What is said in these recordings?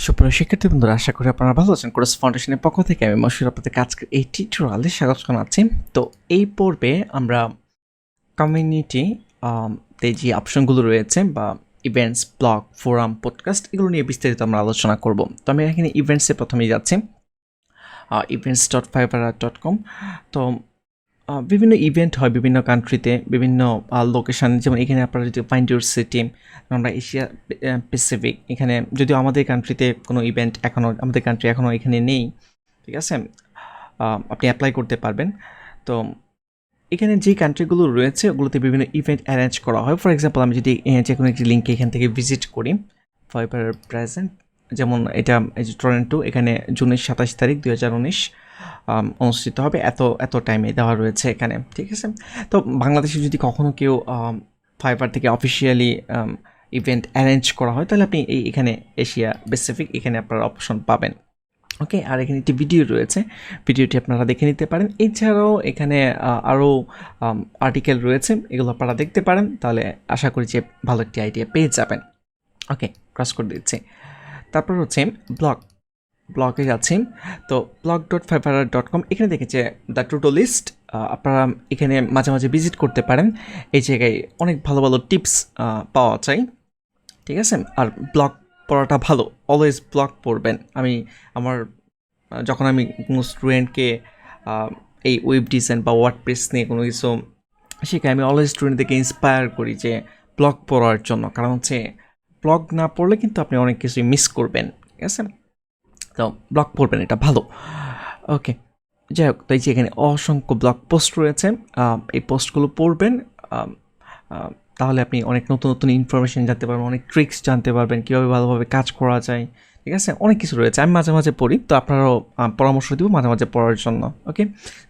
সুপ্রিয় শিক্ষার্থী বন্ধুরা, আশা করি আপনারা ভালো আছেন। কোর্স ফাউন্ডেশনের পক্ষ থেকে আমি মশিউর আপনাদের আজকের এই টিউটোরিয়ালে স্বাগত জানাচ্ছি। তো এই পর্বে আমরা কমিউনিটি তে যে অপশনগুলো রয়েছে বা ইভেন্টস, ব্লগ, ফোরাম, পডকাস্ট এগুলো নিয়ে বিস্তারিত আমরা আলোচনা করব। তো আমি এখানে ইভেন্টসে প্রথমেই যাচ্ছি, events.fiverr.com। তো বিভিন্ন ইভেন্ট হয় বিভিন্ন কান্ট্রিতে, বিভিন্ন লোকেশান। যেমন এখানে আপনারা যদি ফাইন্ড ইউর সিটি, আমরা এশিয়া প্যাসিফিক, এখানে যদিও আমাদের কান্ট্রিতে কোনো ইভেন্ট আমাদের কান্ট্রি এখনও এখানে নেই, ঠিক আছে, আপনি অ্যাপ্লাই করতে পারবেন। তো এখানে যে কান্ট্রিগুলো রয়েছে ওগুলোতে বিভিন্ন ইভেন্ট অ্যারেঞ্জ করা হয়। ফর এক্সাম্পল, আমি যদি যে কোনো একটি লিঙ্কে এখান থেকে ভিজিট করি, ফাইবার প্রেজেন্ট, যেমন এটা এই যে টরন্টো, এখানে জুনের 27 তারিখ 2019 অনুষ্ঠিত হবে, এত টাইমে দেওয়া রয়েছে এখানে, ঠিক আছে। তো বাংলাদেশে যদি কখনও কেউ ফাইবার থেকে অফিসিয়ালি ইভেন্ট অ্যারেঞ্জ করা হয়, তাহলে আপনি এখানে এশিয়া প্যাসিফিক এখানে আপনারা অপশন পাবেন। ওকে, আর এখানে একটি ভিডিও রয়েছে, ভিডিওটি আপনারা দেখে নিতে পারেন। এছাড়াও এখানে আরও আর্টিকেল রয়েছে, এগুলো আপনারা দেখতে পারেন, তাহলে আশা করি যে ভালো একটি আইডিয়া পেয়ে যাবেন। ওকে, ক্রস করে দিচ্ছি। তারপর হচ্ছে ব্লগে যাচ্ছি। তো blog.fiverr.com, এখানে দেখেছে দ্য টু ডু লিস্ট, আপনারা এখানে মাঝে মাঝে ভিজিট করতে পারেন। এই জায়গায় অনেক ভালো ভালো টিপস পাওয়া যায়, ঠিক আছে। আর ব্লগ পড়াটা ভালো, অলওয়েজ ব্লগ পড়বেন। যখন আমি কোনো স্টুডেন্টকে এই ওয়েব ডিজাইন বা ওয়ার্ডপ্রেস নিয়ে কোনো কিছু শেখাই, আমি অলওয়েজ স্টুডেন্টদেরকে ইন্সপায়ার করি যে ব্লগ পড়ার জন্য, কারণ হচ্ছে ব্লগ না পড়লে কিন্তু আপনি অনেক কিছুই মিস করবেন, ঠিক আছে। তো ব্লগ পড়বেন, এটা ভালো। ওকে, যাই হোক, তো এই যে এখানে অসংখ্য ব্লগ পোস্ট রয়েছে, এই পোস্টগুলো পড়বেন, তাহলে আপনি অনেক নতুন নতুন ইনফরমেশান জানতে পারবেন, অনেক ট্রিক্স জানতে পারবেন, কীভাবে ভালোভাবে কাজ করা যায়, ঠিক আছে। অনেক কিছু রয়েছে, আমি মাঝে মাঝে পড়ি, তো আপনারাও পরামর্শ দেবো মাঝে মাঝে পড়ার জন্য। ওকে,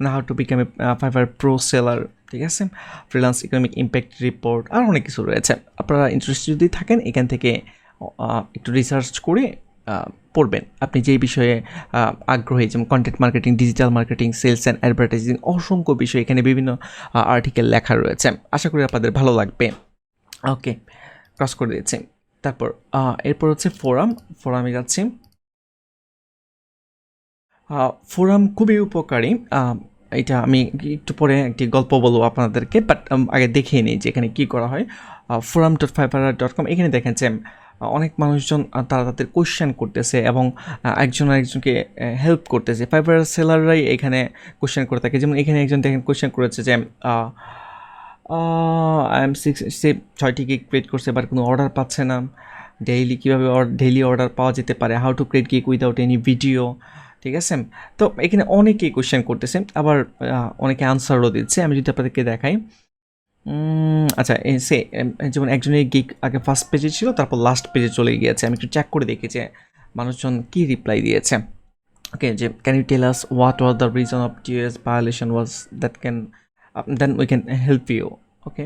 না how to become a fibre pro seller, ঠিক আছে, ফ্রিল্যান্স ইকোনমিক ইম্প্যাক্ট রিপোর্ট, আর অনেক কিছু রয়েছে। আপনারা ইন্টারেস্টেড যদি থাকেন, এখান থেকে একটু রিসার্চ করে পড়বেন আপনি যেই বিষয়ে আগ্রহী, যেমন content marketing, digital marketing, sales and advertising, অসংখ্য বিষয় এখানে বিভিন্ন আর্টিকেল লেখা রয়েছে, আশা করি আপনাদের ভালো লাগবে। ওকে, ক্রস করে দিয়েছি। তারপর এরপর হচ্ছে ফোরামে যাচ্ছি। ফোরাম খুবই উপকারী, এটা আমি একটু পরে একটি গল্প বলবো আপনাদেরকে, বাট আগে দেখিয়ে নিই যে এখানে কী করা হয়। forum.fiverr.com, এখানে দেখেন যে অনেক মানুষজন তারা তাদের কোয়েশ্চেন করতেছে এবং একজন আরেকজনকে হেল্প করতেছে। ফাইবার সেলাররাই এখানে কোয়েশ্চেন করে থাকে। যেমন এখানে একজন দেখেন কোয়েশ্চেন করেছে যে সে 6টি গিগ ক্রিয়েট করছে, বাট কোনো অর্ডার পাচ্ছে না। কীভাবে ডেইলি অর্ডার পাওয়া যেতে পারে, how to create gig without any video, ঠিক আছে। তো এখানে অনেকেই কোয়েশ্চেন করতেছে, আবার অনেকে আনসারও দিচ্ছে। আমি যদি আপনাদেরকে দেখাই, আচ্ছা, যেমন একজনের গিগ আগে ফার্স্ট পেজে ছিল, তারপর লাস্ট পেজে চলে গিয়েছে। আমি একটু চেক করে দেখি যে মানুষজন কী রিপ্লাই দিয়েছে। ওকে, যে can you tell us what was the reason of TS violation was that can then we can help you. Okay,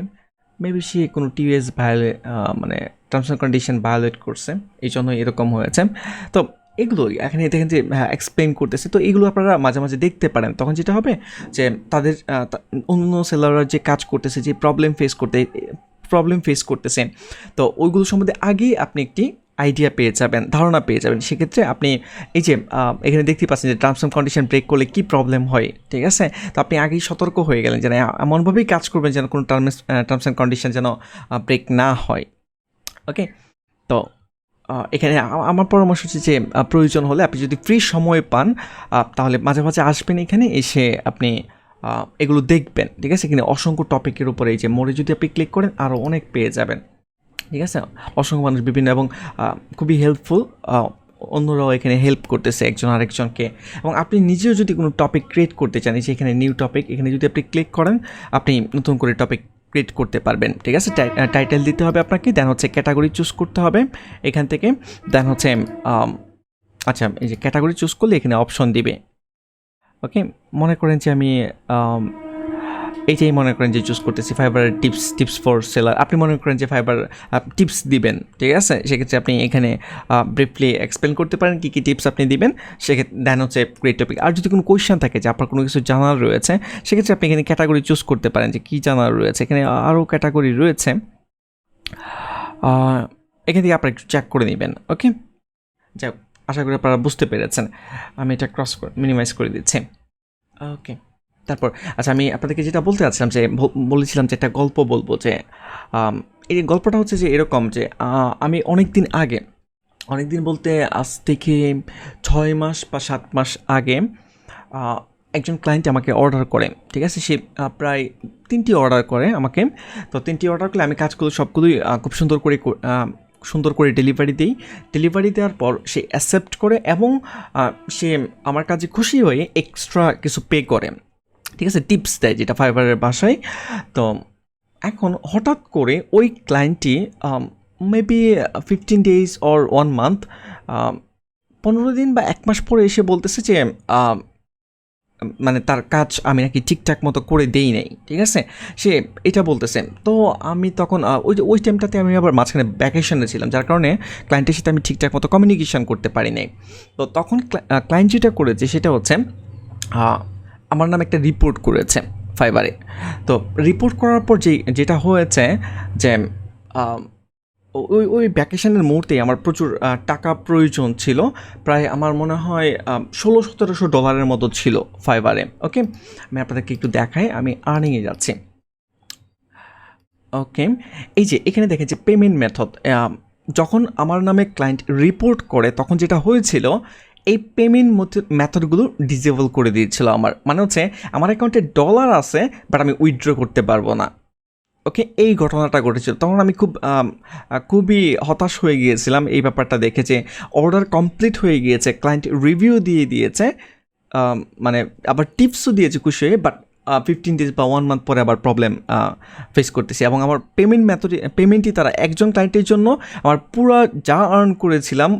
maybe সে কোনো টিএস মানে টার্মস অ্যান্ড কন্ডিশন ভায়োলেট করছে, এই জন্য এরকম হয়েছে। তো এগুলো এখানে দেখেন যে এক্সপ্লেন করতেছে। তো এগুলো আপনারা মাঝে মাঝে দেখতে পারেন, তখন যেটা হবে যে তাদের অন্য সেলাররা যে কাজ করতেছে, যে প্রবলেম ফেস করতেছে, তো ওইগুলো সম্বন্ধে আগেই আপনি একটি আইডিয়া পেয়ে যাবেন, ধারণা পেয়ে যাবেন। সেক্ষেত্রে আপনি এই যে এখানে দেখতে পাচ্ছেন যে টার্মস অ্যান্ড কন্ডিশন ব্রেক করলে কী প্রবলেম হয়, ঠিক আছে। তো আপনি আগেই সতর্ক হয়ে গেলেন যেন এমনভাবেই কাজ করবেন যেন কোনো টার্মস অ্যান্ড কন্ডিশন যেন ব্রেক না হয়। ওকে, তো এখানে আমার পরামর্শ হচ্ছে যে প্রয়োজন হলে আপনি যদি ফ্রি সময় পান, তাহলে মাঝে মাঝে আসবেন, এখানে এসে আপনি এগুলো দেখবেন, ঠিক আছে। এখানে অসংখ্য টপিকের উপরে এই যে মোড়ে যদি আপনি ক্লিক করেন, আরও অনেক পেয়ে যাবেন, ঠিক আছে। অসংখ্য মানুষ বিভিন্ন এবং খুবই হেল্পফুল, অন্যরাও এখানে হেল্প করতেছে একজন আরেকজনকে। এবং আপনি নিজেও যদি কোনো টপিক ক্রিয়েট করতে চান, যে এখানে নিউ টপিক, এখানে যদি আপনি ক্লিক করেন, আপনি নতুন করে টপিক ক্রিয়েট করতে পারবেন, ঠিক আছে। টাইটেল দিতে হবে আপনাকে, দেন হচ্ছে ক্যাটাগরি চুজ করতে হবে এখান থেকে, দেন হচ্ছে আচ্ছা, এই যে ক্যাটাগরি চুজ করলে এখানে অপশন দিবে। ওকে, মনে করেন যে আমি এইটাই মনে করেন যে চুজ করতেছি ফাইবার টিপস ফর সেলার। আপনি মনে করেন যে ফাইবার টিপস দিবেন, ঠিক আছে। সেক্ষেত্রে আপনি এখানে ব্রিফলি এক্সপ্লেন করতে পারেন কী কী টিপস আপনি দিবেন। সেক্ষেত্রে দেন হচ্ছে ক্রিয়েট টপিক। আর যদি কোনো কোয়েশ্চেন থাকে যে আপনার কোনো কিছু জানার রয়েছে, সেক্ষেত্রে আপনি এখানে ক্যাটাগরি চুজ করতে পারেন যে কী জানার রয়েছে। এখানে আরও ক্যাটাগরি রয়েছে, এখান থেকে আপনারা একটু চেক করে নেবেন। ওকে, যাই হোক, আশা করি আপনারা বুঝতে পেরেছেন। আমি এটা মিনিমাইজ করে দিচ্ছি। ওকে, তারপর আচ্ছা আমি আপনাদেরকে যেটা বলতে চাচ্ছিলাম যে বলেছিলাম যে একটা গল্প বলবো, যে এই গল্পটা হচ্ছে যে এরকম যে আমি অনেক দিন বলতে আজ থেকে 6 মাস বা 7 মাস আগে একজন ক্লায়েন্ট আমাকে অর্ডার করে, ঠিক আছে? সে প্রায় 3টি অর্ডার করে আমাকে। তো 3টি অর্ডার করলে আমি কাজগুলো সবগুলোই খুব সুন্দর করে ডেলিভারি দেওয়ার পর সে অ্যাকসেপ্ট করে এবং সে আমার কাজে খুশি হয়ে এক্সট্রা কিছু পে করে, ঠিক আছে? টিপস দেয়, যেটা ফাইবারের ভাষায়। তো এখন হঠাৎ করে ওই ক্লায়েন্টটি মেবি 15 days অর 1 month 15 দিন বা 1 মাস পরে এসে বলতেছে যে মানে তার কাজ আমি নাকি ঠিকঠাক মতো করে দেই নাই, ঠিক আছে? সে এটা বলতেছে। তো আমি তখন ওই টাইমটাতে আমি আবার মাঝখানে ভ্যাকেশনে ছিলাম, যার কারণে ক্লায়েন্টের সাথে আমি ঠিকঠাক মতো কমিউনিকেশন করতে পারি নাই। তো তখন ক্লায়েন্ট যেটা করেছে সেটা হচ্ছে আমার নামে একটা রিপোর্ট করেছে ফাইবারে। তো রিপোর্ট করার পর যেটা হয়েছে যে ওই ভ্যাকেশনের মুহূর্তেই আমার প্রচুর টাকা প্রয়োজন ছিল। প্রায় আমার মনে হয় $1600-1700 মতো ছিল ফাইবারে। ওকে, আমি আপনাদেরকে একটু দেখাই, আমি আর্নিংয়ে যাচ্ছি। ওকে, এই যে এখানে দেখেন যে পেমেন্ট মেথড, যখন আমার নামে ক্লায়েন্ট রিপোর্ট করে তখন যেটা হয়েছিল, এই পেমেন্ট মেথডগুলো ডিসেবল করে দিয়েছিল আমার। মানে হচ্ছে আমার অ্যাকাউন্টে ডলার আছে, বাট আমি উইথড্র করতে পারবো না। ওকে, এই ঘটনাটা ঘটেছিল। তখন আমি খুবই হতাশ হয়ে গিয়েছিলাম এই ব্যাপারটা দেখে, যে অর্ডার কমপ্লিট হয়ে গিয়েছে, ক্লায়েন্ট রিভিউ দিয়ে দিয়েছে, মানে আবার টিপসও দিয়েছে খুশি হয়ে, বাট 15 days বা 1 month পরে আবার প্রবলেম ফেস করতেছি। এবং আমার পেমেন্টই তারা একজন ক্লায়েন্টের জন্য আমার পুরো যা আর্ন করেছিলাম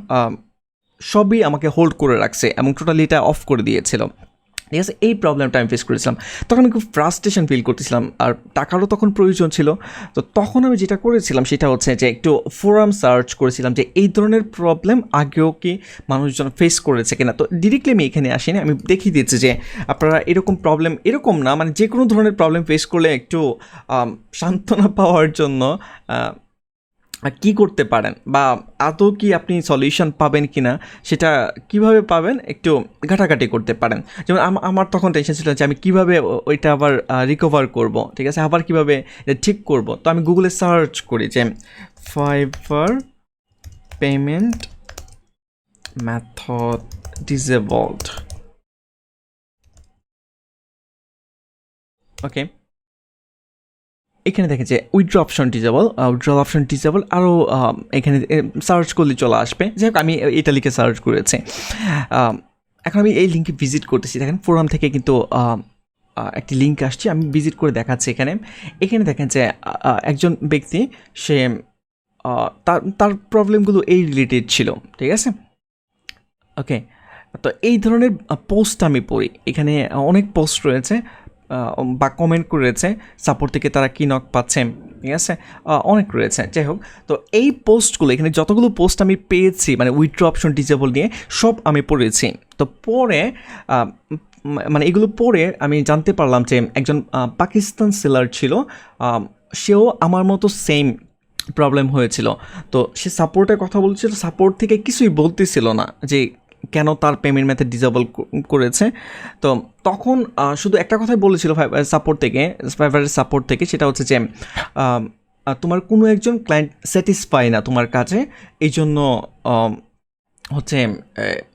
সবই আমাকে হোল্ড করে রাখছে এবং টোটালি এটা অফ করে দিয়েছিল, ঠিক আছে? এই প্রবলেমটা আমি ফেস করেছিলাম। তখন আমি খুব ফ্রাস্ট্রেশন ফিল করতেছিলাম, আর টাকারও তখন প্রয়োজন ছিল। তো তখন আমি যেটা করেছিলাম সেটা হচ্ছে যে একটু ফোরাম সার্চ করেছিলাম যে এই ধরনের প্রবলেম আগেও কি মানুষজন ফেস করেছে কিনা। তো ডিরেক্টলি আমি এখানে আসিনি, আমি দেখিয়ে দিয়েছি যে আপনারা এরকম প্রবলেম, এরকম না, মানে যে কোনো ধরনের প্রবলেম ফেস করলে একটু সান্ত্বনা পাওয়ার জন্য কি করতে পারেন, বা আদৌ কি আপনি সলিউশন পাবেন কি না, সেটা কিভাবে পাবেন একটু ঘাটাঘাটি করতে পারেন। যেমন আমার তখন টেনশন ছিল যে আমি কীভাবে ওইটা আবার রিকভার করব, ঠিক আছে? আবার কীভাবে ঠিক করব। তো আমি গুগলে সার্চ করি যে ফাইবার পেমেন্ট মেথড ডিসেবলড। ওকে, এখানে দেখেন যে উইথড্র অপশন ডিসেবল, আরও এখানে সার্চ করলে চলে আসবে। যাই হোক, আমি এটা লিখে সার্চ করেছি। এখন আমি এই লিঙ্কে ভিজিট করতেছি। দেখেন ফোরাম থেকে কিন্তু একটি লিঙ্ক আসছে, আমি ভিজিট করে দেখাচ্ছি। এখানে দেখেন যে একজন ব্যক্তি, সে তার প্রবলেমগুলো এই রিলেটেড ছিল, ঠিক আছে? ওকে, তো এই ধরনের পোস্ট আমি পড়ি, এখানে অনেক পোস্ট রয়েছে বা কমেন্ট করেছে, সাপোর্ট থেকে তারা কি নক পাচ্ছে, ঠিক আছে? অনেক রয়েছে। যাই হোক, তো এই পোস্টগুলো, এখানে যতগুলো পোস্ট আমি পেয়েছি মানে উইথড্র অপশন ডিসেবল নিয়ে, সব আমি পড়েছি। তো পরে মানে এগুলো পড়ে আমি জানতে পারলাম যে একজন পাকিস্তান সেলার ছিল, সেও আমার মতো সেম প্রবলেম হয়েছিল। তো সে সাপোর্টের কথা বলছিল, সাপোর্ট থেকে কিছুই বলতেছিল না যে কেন তার পেমেন্ট মেথড ডিসেবল করেছে। তো তখন শুধু একটা কথাই বলেছিল ফাইবারের সাপোর্ট থেকে, সেটা হচ্ছে যে তোমার কোনো একজন ক্লায়েন্ট স্যাটিসফাই না তোমার কাছে, এই জন্য হচ্ছে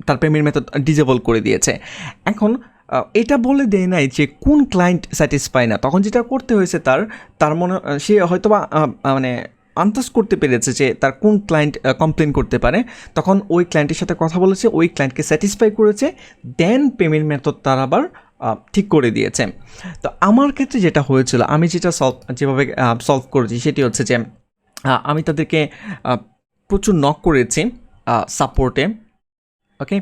তার পেমেন্ট মেথড ডিসেবল করে দিয়েছে। এখন এটা বলে দেয় নাই যে কোন ক্লায়েন্ট স্যাটিসফাই না। তখন যেটা করতে হয়েছে তার মনে, সে হয়তো বা মানে আন্দাজ করতে পেরেছে যে তার কোন ক্লায়েন্ট কমপ্লেন করতে পারে। তখন ওই ক্লায়েন্টের সাথে কথা বলেছে, ওই ক্লায়েন্টকে স্যাটিসফাই করেছে, দেন পেমেন্ট মেথড তার আবার ঠিক করে দিয়েছে। তো আমার ক্ষেত্রে যেটা হয়েছিল, আমি যেভাবে সলভ করেছি সেটি হচ্ছে যে আমি তাদেরকে প্রচুর নক করেছি সাপোর্টে। ওকে,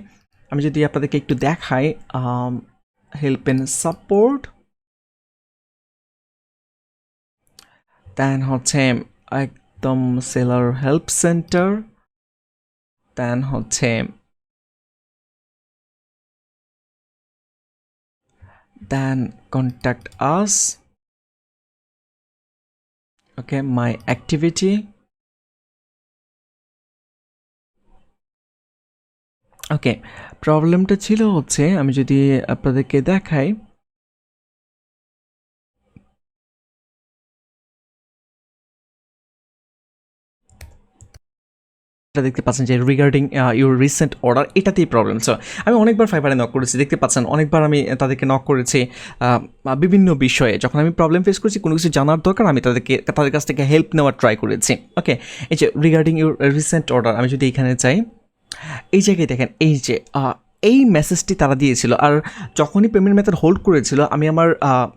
আমি যদি আপনাদেরকে একটু দেখাই, হেল্প এন্ড সাপোর্ট, দেন হচ্ছে একদম সেলার হেল্প সেন্টার, দেন হচ্ছে দেন কন্ট্যাক্ট আস, ওকে, মাই অ্যাক্টিভিটি, ওকে, প্রবলেমটা ছিল হচ্ছে, আমি যদি আপনাদেরকে দেখাই, এটা দেখতে পাচ্ছেন যে রিগার্ডিং ইউর রিসেন্ট অর্ডার, এটাতেই প্রবলেম। সো আমি অনেকবার ফাইবারে নক করেছি, দেখতে পাচ্ছেন অনেকবার আমি তাদেরকে নক করেছি বিভিন্ন বিষয়ে। যখন আমি প্রবলেম ফেস করেছি, কোনো কিছু জানার দরকার, আমি তাদের কাছ থেকে হেল্প নেওয়ার ট্রাই করেছি। ওকে, এই যে রিগার্ডিং ইউর রিসেন্ট অর্ডার, আমি যদি এখানে চাই, এই জায়গায় দেখেন এই যে এই মেসেজটি তারা দিয়েছিল। আর যখনই পেমেন্ট মেথড হোল্ড করেছিল, আমি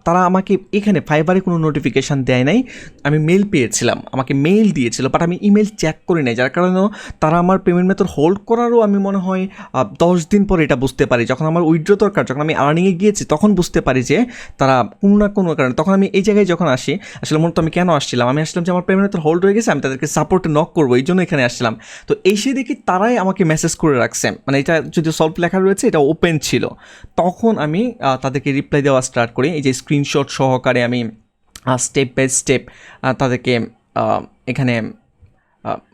তারা আমাকে এখানে ফাইবারে কোনো নোটিফিকেশান দেয় নাই, আমি মেল পেয়েছিলাম, আমাকে মেল দিয়েছিল, বাট আমি ইমেল চেক করি নাই, যার কারণেও তারা আমার পেমেন্ট মেথড হোল্ড করারও আমি মনে হয় 10 দিন পরে এটা বুঝতে পারি। যখন আমার উইথড্র দরকার, যখন আমি আর্নিংয়ে গিয়েছি, তখন বুঝতে পারি যে তারা কোনো না কোনো কারণে, তখন আমি এই জায়গায় যখন আসি, আসলে মূলত আমি কেন আসছিলাম, আমি আসলাম যে আমার পেমেন্ট মেথড হোল্ড হয়ে গেছে, আমি তাদেরকে সাপোর্টে নক করবো, এই জন্য এখানে আসছিলাম। তো এসে দেখি তারাই আমাকে মেসেজ করে রাখছে, মানে এটা যদি সলভ লেখা রয়েছে, এটা ওপেন ছিল। তখন আমি তাদেরকে রিপ্লাই দেওয়া স্টার্ট করি, এই যে স্ক্রিনশট সহকারে আমি স্টেপ বাই স্টেপ তাদেরকে এখানে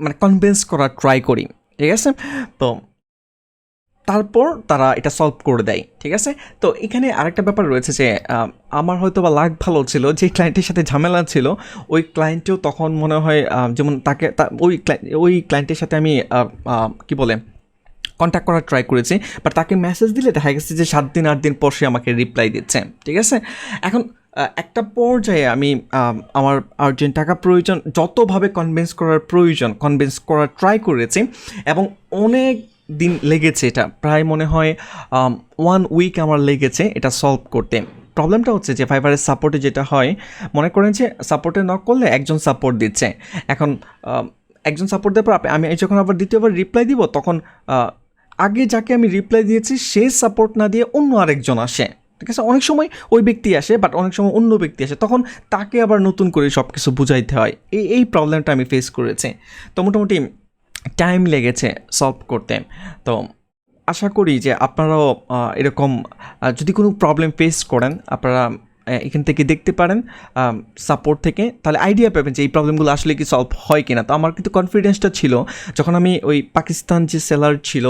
মানে কনভিন্স করার ট্রাই করি, ঠিক আছে। তো তারপর তারা এটা সলভ করে দেয়, ঠিক আছে। তো এখানে আরেকটা ব্যাপার রয়েছে যে আমার হয়তো বা লাক ভালো ছিল, যে ক্লায়েন্টের সাথে ঝামেলা ছিল ওই ক্লায়েন্টেও তখন মনে হয় যেমন ওই ক্লায়েন্টের সাথে আমি কি বলে কন্ট্যাক্ট করার ট্রাই করেছি, বাট তাকে মেসেজ দিলে দেখা গেছে যে 7 দিন 8 দিন পর সে আমাকে রিপ্লাই দিচ্ছে, ঠিক আছে। এখন একটা পর্যায়ে আমি আমার আর্জেন্ট টাকা প্রয়োজন, যতভাবে কনভিন্স করার ট্রাই করেছি, এবং অনেক দিন লেগেছে, এটা প্রায় মনে হয় 1 উইক আমার লেগেছে এটা সলভ করতে। প্রবলেমটা হচ্ছে যে ফাইবারের সাপোর্টে যেটা হয়, মনে করেন যে সাপোর্টে নক করলে একজন সাপোর্ট দিচ্ছে, এখন একজন সাপোর্ট দেওয়ার পর আমি যখন আবার দ্বিতীয়বার রিপ্লাই দিব, তখন আগে যাকে আমি রিপ্লাই দিয়েছি সে সাপোর্ট না দিয়ে অন্য আরেকজন আসে, ঠিক আছে। অনেক সময় ওই ব্যক্তি আসে, বাট অনেক সময় অন্য ব্যক্তি আসে, তখন তাকে আবার নতুন করে সব কিছু বুঝাইতে হয়। এই প্রবলেমটা আমি ফেস করেছি। তো মোটামুটি টাইম লেগেছে সলভ করতে। তো আশা করি যে আপনারাও এরকম যদি কোনো প্রবলেম ফেস করেন, আপনারা এখান থেকে দেখতে পারেন সাপোর্ট থেকে, তাহলে আইডিয়া পাবেন যে এই প্রবলেমগুলো আসলে কি সলভ হয় কিনা। তো আমার কিন্তু কনফিডেন্সটা ছিল, যখন আমি ওই পাকিস্তান যে সেলার ছিল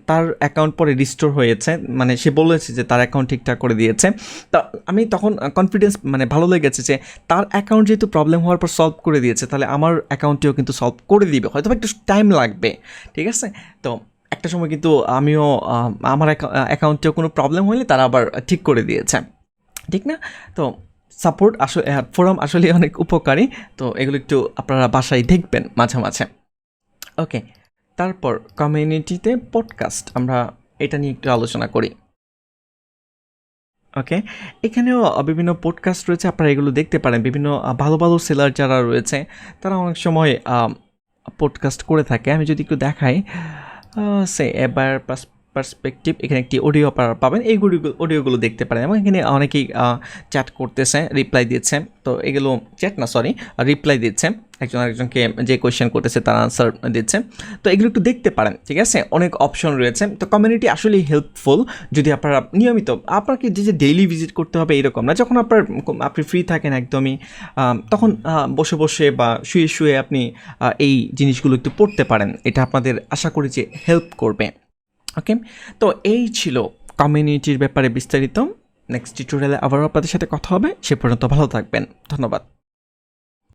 তার অ্যাকাউন্ট পরে রিস্টোর হয়েছে, মানে সে বলেছে যে তার অ্যাকাউন্ট ঠিকঠাক করে দিয়েছে। তা আমি তখন কনফিডেন্স মানে ভালো লেগেছে যে তার অ্যাকাউন্ট যেহেতু প্রবলেম হওয়ার পর সলভ করে দিয়েছে, তাহলে আমার অ্যাকাউন্টেও কিন্তু সলভ করে দিবে, হয়তো একটু টাইম লাগবে, ঠিক আছে। তো একটা সময় কিন্তু আমিও আমার অ্যাকাউন্টেও কোনো প্রবলেম হলে তারা আবার ঠিক করে দিয়েছে, ঠিক না। তো সাপোর্ট আসলে ফোরাম আসলে অনেক উপকারী, তো এগুলো একটু আপনারা বাসায় দেখবেন মাঝে মাঝে। ওকে, তারপর কমিউনিটিতে পডকাস্ট, আমরা এটা নিয়ে একটু আলোচনা করি। ওকে, এখানেও বিভিন্ন পডকাস্ট রয়েছে, আপনারা এগুলো দেখতে পারেন। বিভিন্ন ভালো ভালো সেলার যারা রয়েছে তারা অনেক সময় পডকাস্ট করে থাকে। আমি যদি একটু দেখাই, এবার পার্সপেক্টিভ, এখানে একটি অডিও পাবেন, অডিওগুলো দেখতে পারেন। এবং এখানে অনেকেই চ্যাট করতেছে, রিপ্লাই দিচ্ছে। তো এগুলো চ্যাট না, সরি, রিপ্লাই দিচ্ছে, একজন আরেকজনকে যে কোয়েশ্চেন করতেছে তার আনসার দিচ্ছে। তো এগুলো একটু দেখতে পারেন, ঠিক আছে। অনেক অপশন রয়েছে। তো কমিউনিটি আসলেই হেল্পফুল যদি আপনারা নিয়মিত, আপনাকে যে ডেইলি ভিজিট করতে হবে এরকম না, যখন আপনি ফ্রি থাকেন একদমই, তখন বসে বসে বা শুয়ে শুয়ে আপনি এই জিনিসগুলো একটু পড়তে পারেন। এটা আপনাদের আশা করি যে হেল্প করবে। ওকে, তো এই ছিল কমিউনিটির ব্যাপারে বিস্তারিত। নেক্সট টিউটোরিয়ালে আবারও আপনাদের সাথে কথা হবে, সে পর্যন্ত ভালো থাকবেন, ধন্যবাদ।